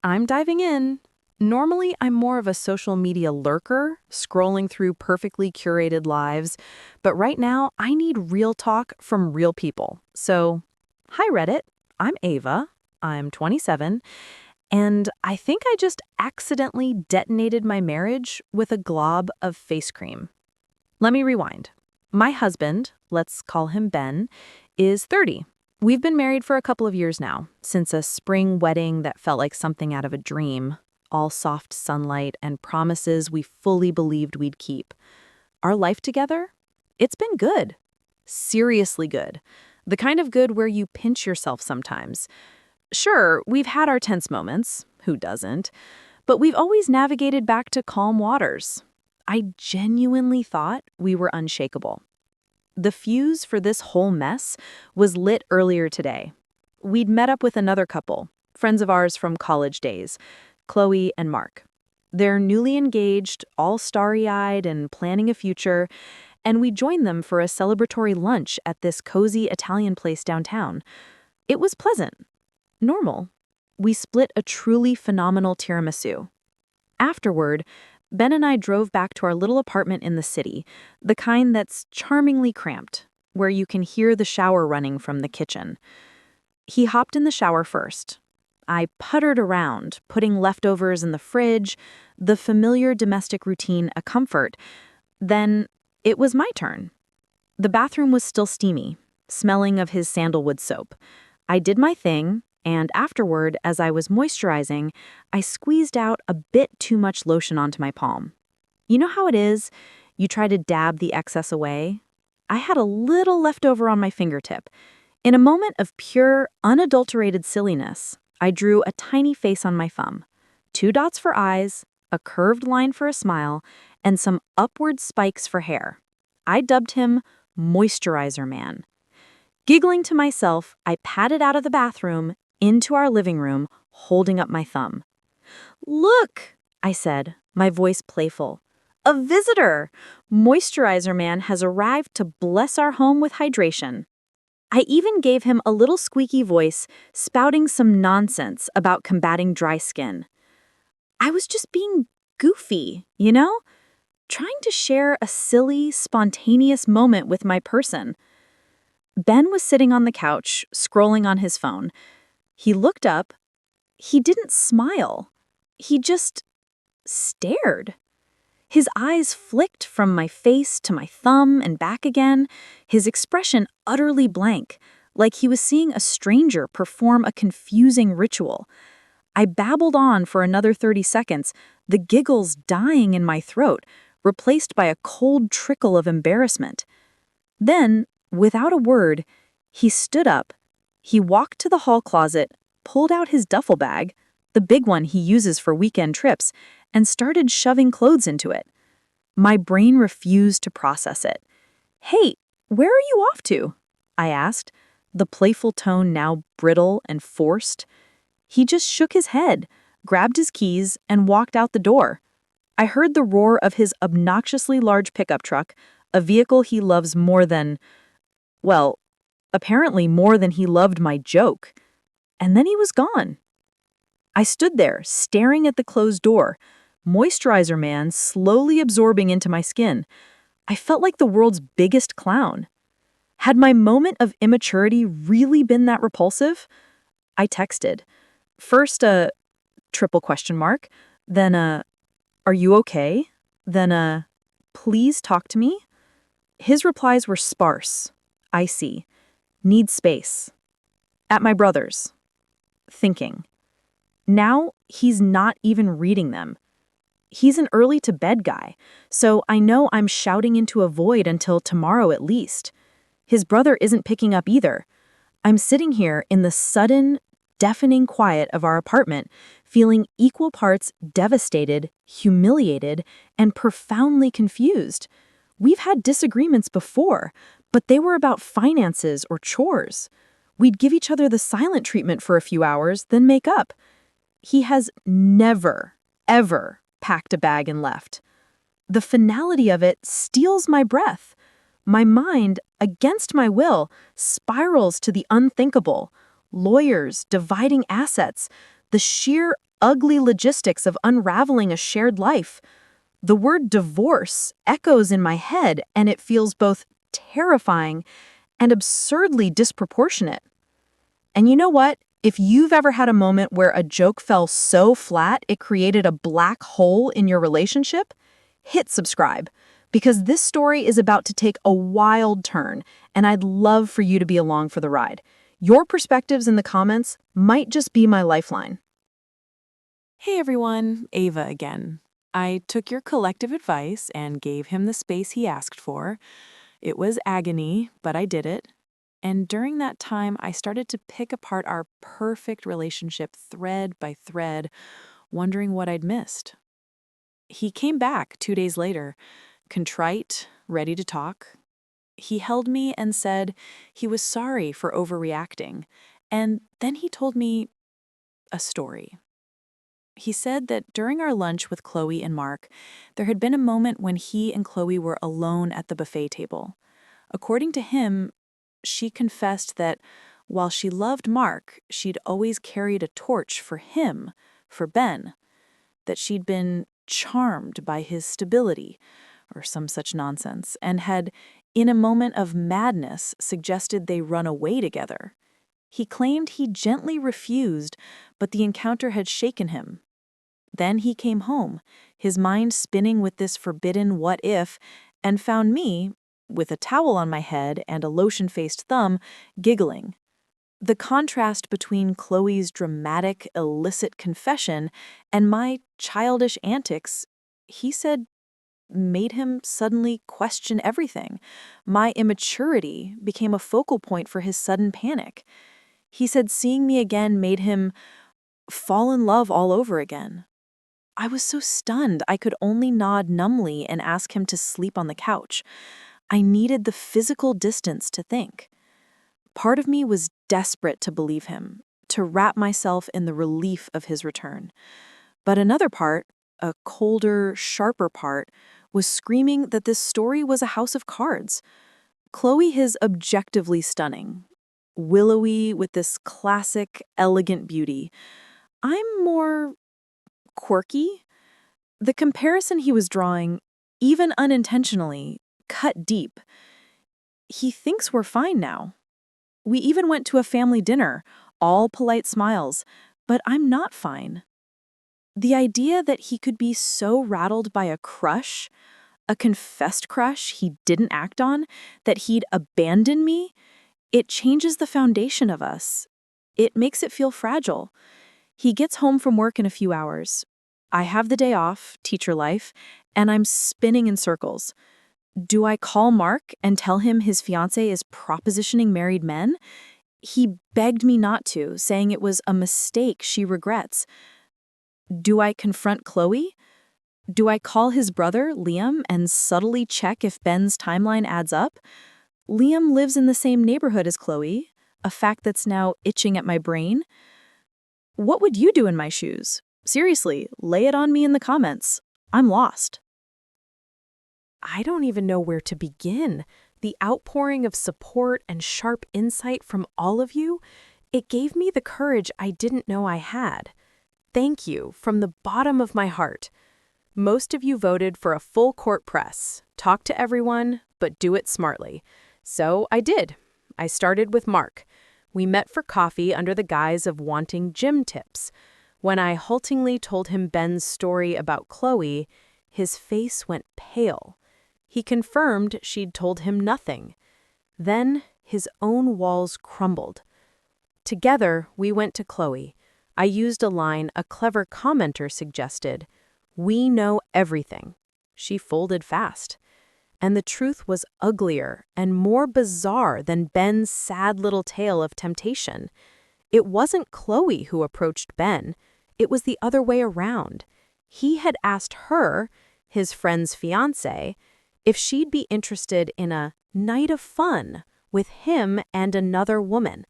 I'm diving in. Normally, I'm more of a social media lurker, scrolling through perfectly curated lives, but right now, I need real talk from real people. So, hi Reddit, I'm Ava, I'm 27, and I think I just accidentally detonated my marriage with a glob of face cream. Let me rewind. My husband, let's call him Ben, is 30. We've been married for a couple of years now, since a spring wedding that felt like something out of a dream, all soft sunlight and promises we fully believed we'd keep. Our life together? It's been good. Seriously good. The kind of good where you pinch yourself sometimes. Sure, we've had our tense moments, who doesn't? But we've always navigated back to calm waters. I genuinely thought we were unshakable. The fuse for this whole mess was lit earlier today. We'd met up with another couple, friends of ours from college days, Chloe and Mark. They're newly engaged, all starry-eyed and planning a future, and we joined them for a celebratory lunch at this cozy Italian place downtown. It was pleasant. Normal. We split a truly phenomenal tiramisu. Afterward, Ben and I drove back to our little apartment in the city, the kind that's charmingly cramped, where you can hear the shower running from the kitchen. He hopped in the shower first. I puttered around, putting leftovers in the fridge, the familiar domestic routine a comfort. Then it was my turn. The bathroom was still steamy, smelling of his sandalwood soap. I did my thing, and afterward, as I was moisturizing, I squeezed out a bit too much lotion onto my palm. You know how it is? You try to dab the excess away? I had a little leftover on my fingertip. In a moment of pure, unadulterated silliness, I drew a tiny face on my thumb. 2 dots for eyes, a curved line for a smile, and some upward spikes for hair. I dubbed him Moisturizer Man. Giggling to myself, I padded out of the bathroom into our living room, holding up my thumb. "Look," I said, my voice playful. "A visitor! Moisturizer Man has arrived to bless our home with hydration." I even gave him a little squeaky voice, spouting some nonsense about combating dry skin. I was just being goofy, you know? Trying to share a silly, spontaneous moment with my person. Ben was sitting on the couch, scrolling on his phone. He looked up. He didn't smile. He just stared. His eyes flicked from my face to my thumb and back again, his expression utterly blank, like he was seeing a stranger perform a confusing ritual. I babbled on for another 30 seconds, the giggles dying in my throat, replaced by a cold trickle of embarrassment. Then, without a word, he stood up. He walked to the hall closet, pulled out his duffel bag, the big one he uses for weekend trips, and started shoving clothes into it. My brain refused to process it. "Hey, where are you off to?" I asked, the playful tone now brittle and forced. He just shook his head, grabbed his keys, and walked out the door. I heard the roar of his obnoxiously large pickup truck, a vehicle he loves more than, well, apparently more than he loved my joke. And then he was gone. I stood there, staring at the closed door, Moisturizer Man slowly absorbing into my skin. I felt like the world's biggest clown. Had my moment of immaturity really been that repulsive? I texted. First a triple question mark, then a, "Are you okay?" Then a, "Please talk to me?" His replies were sparse. Icy. Need space. At my brother's. Thinking. Now, he's not even reading them. He's an early-to-bed guy, so I know I'm shouting into a void until tomorrow at least. His brother isn't picking up either. I'm sitting here in the sudden, deafening quiet of our apartment, feeling equal parts devastated, humiliated, and profoundly confused. We've had disagreements before, but they were about finances or chores. We'd give each other the silent treatment for a few hours, then make up. He has never, ever packed a bag and left. The finality of it steals my breath. My mind, against my will, spirals to the unthinkable. Lawyers, dividing assets, the sheer ugly logistics of unraveling a shared life. The word divorce echoes in my head, and it feels both terrifying and absurdly disproportionate. And you know what? If you've ever had a moment where a joke fell so flat it created a black hole in your relationship, hit subscribe, because this story is about to take a wild turn, and I'd love for you to be along for the ride. Your perspectives in the comments might just be my lifeline. Hey everyone, Ava again. I took your collective advice and gave him the space he asked for. It was agony, but I did it. And during that time, I started to pick apart our perfect relationship thread by thread, wondering what I'd missed. He came back 2 days later, contrite, ready to talk. He held me and said he was sorry for overreacting. And then he told me a story. He said that during our lunch with Chloe and Mark, there had been a moment when he and Chloe were alone at the buffet table. According to him, she confessed that while she loved Mark, she'd always carried a torch for him, for Ben, that she'd been charmed by his stability, or some such nonsense, and had, in a moment of madness, suggested they run away together. He claimed he gently refused, but the encounter had shaken him. Then he came home, his mind spinning with this forbidden what if, and found me, with a towel on my head and a lotion-faced thumb, giggling. The contrast between Chloe's dramatic, illicit confession and my childish antics, he said, made him suddenly question everything. My immaturity became a focal point for his sudden panic. He said seeing me again made him fall in love all over again. I was so stunned I could only nod numbly and ask him to sleep on the couch. I needed the physical distance to think. Part of me was desperate to believe him, to wrap myself in the relief of his return. But another part, a colder, sharper part, was screaming that this story was a house of cards. Chloe is objectively stunning, willowy with this classic, elegant beauty. I'm more quirky. The comparison he was drawing, even unintentionally, cut deep. He thinks we're fine now. We even went to a family dinner, all polite smiles, but I'm not fine. The idea that he could be so rattled by a crush, a confessed crush he didn't act on, that he'd abandon me, it changes the foundation of us. It makes it feel fragile. He gets home from work in a few hours. I have the day off, teacher life, and I'm spinning in circles. Do I call Mark and tell him his fiancé is propositioning married men? He begged me not to, saying it was a mistake she regrets. Do I confront Chloe? Do I call his brother, Liam, and subtly check if Ben's timeline adds up? Liam lives in the same neighborhood as Chloe, a fact that's now itching at my brain. What would you do in my shoes? Seriously, lay it on me in the comments. I'm lost. I don't even know where to begin. The outpouring of support and sharp insight from all of you, it gave me the courage I didn't know I had. Thank you from the bottom of my heart. Most of you voted for a full court press. Talk to everyone, but do it smartly. So I did. I started with Mark. We met for coffee under the guise of wanting gym tips. When I haltingly told him Ben's story about Chloe, his face went pale. He confirmed she'd told him nothing. Then his own walls crumbled. Together, we went to Chloe. I used a line a clever commenter suggested. We know everything. She folded fast. And the truth was uglier and more bizarre than Ben's sad little tale of temptation. It wasn't Chloe who approached Ben. It was the other way around. He had asked her, his friend's fiancée, if she'd be interested in a night of fun with him and another woman.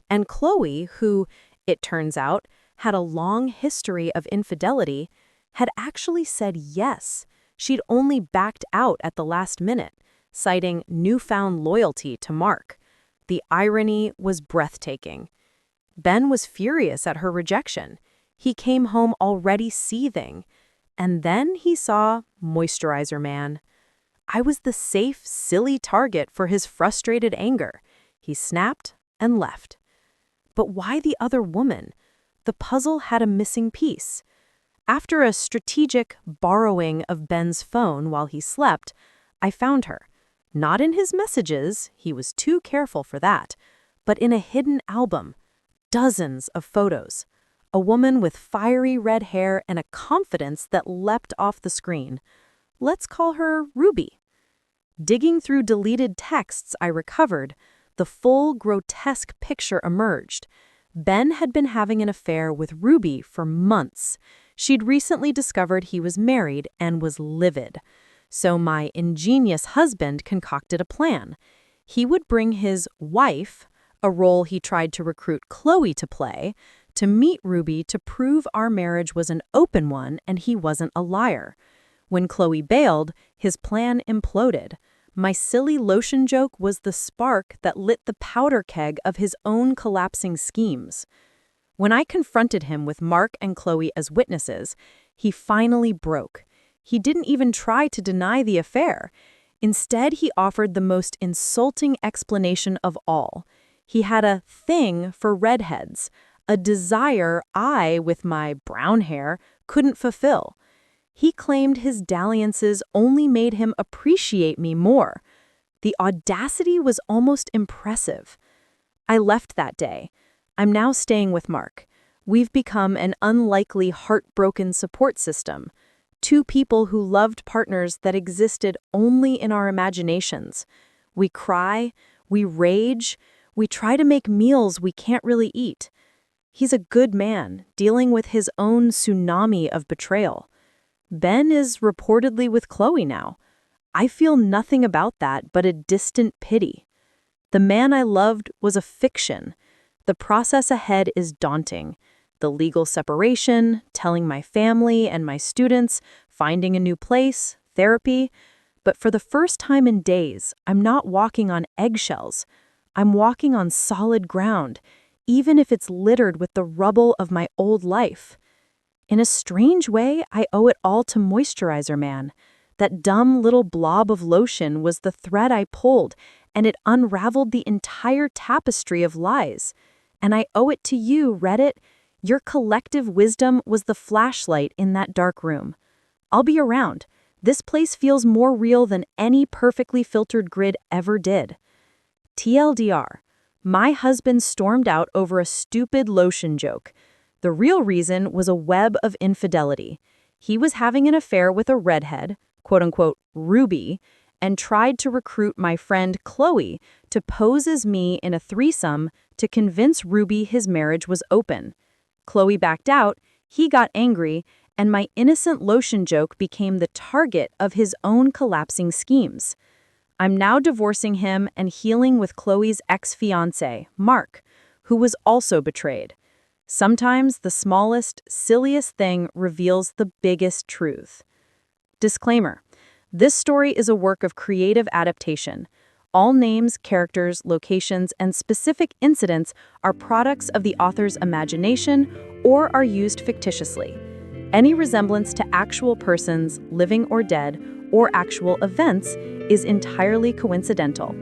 And Chloe, who, it turns out, had a long history of infidelity, had actually said yes. She'd only backed out at the last minute, citing newfound loyalty to Mark. The irony was breathtaking. Ben was furious at her rejection. He came home already seething. And then he saw Moisturizer Man. I was the safe, silly target for his frustrated anger. He snapped and left. But why the other woman? The puzzle had a missing piece. After a strategic borrowing of Ben's phone while he slept, I found her. Not in his messages, he was too careful for that, but in a hidden album. Dozens of photos. A woman with fiery red hair and a confidence that leapt off the screen. Let's call her Ruby. Digging through deleted texts I recovered, the full grotesque picture emerged. Ben had been having an affair with Ruby for months. She'd recently discovered he was married and was livid. So my ingenious husband concocted a plan. He would bring his wife, a role he tried to recruit Chloe to play, to meet Ruby to prove our marriage was an open one and he wasn't a liar. When Chloe bailed, his plan imploded. My silly lotion joke was the spark that lit the powder keg of his own collapsing schemes. When I confronted him with Mark and Chloe as witnesses, he finally broke. He didn't even try to deny the affair. Instead, he offered the most insulting explanation of all. He had a thing for redheads, a desire I, with my brown hair, couldn't fulfill. He claimed his dalliances only made him appreciate me more. The audacity was almost impressive. I left that day. I'm now staying with Mark. We've become an unlikely heartbroken support system. Two people who loved partners that existed only in our imaginations. We cry, we rage, we try to make meals we can't really eat. He's a good man, dealing with his own tsunami of betrayal. Ben is reportedly with Chloe now. I feel nothing about that but a distant pity. The man I loved was a fiction. The process ahead is daunting. The legal separation, telling my family and my students, finding a new place, therapy. But for the first time in days, I'm not walking on eggshells. I'm walking on solid ground, even if it's littered with the rubble of my old life. In a strange way, I owe it all to Moisturizer Man. That dumb little blob of lotion was the thread I pulled, and it unraveled the entire tapestry of lies. And I owe it to you, Reddit. Your collective wisdom was the flashlight in that dark room. I'll be around. This place feels more real than any perfectly filtered grid ever did. TLDR, my husband stormed out over a stupid lotion joke. The real reason was a web of infidelity. He was having an affair with a redhead, quote-unquote, Ruby, and tried to recruit my friend Chloe to pose as me in a threesome to convince Ruby his marriage was open. Chloe backed out, he got angry, and my innocent lotion joke became the target of his own collapsing schemes. I'm now divorcing him and healing with Chloe's ex-fiancé, Mark, who was also betrayed. Sometimes the smallest, silliest thing reveals the biggest truth. Disclaimer: this story is a work of creative adaptation. All names, characters, locations, and specific incidents are products of the author's imagination or are used fictitiously. Any resemblance to actual persons, living or dead, or actual events is entirely coincidental.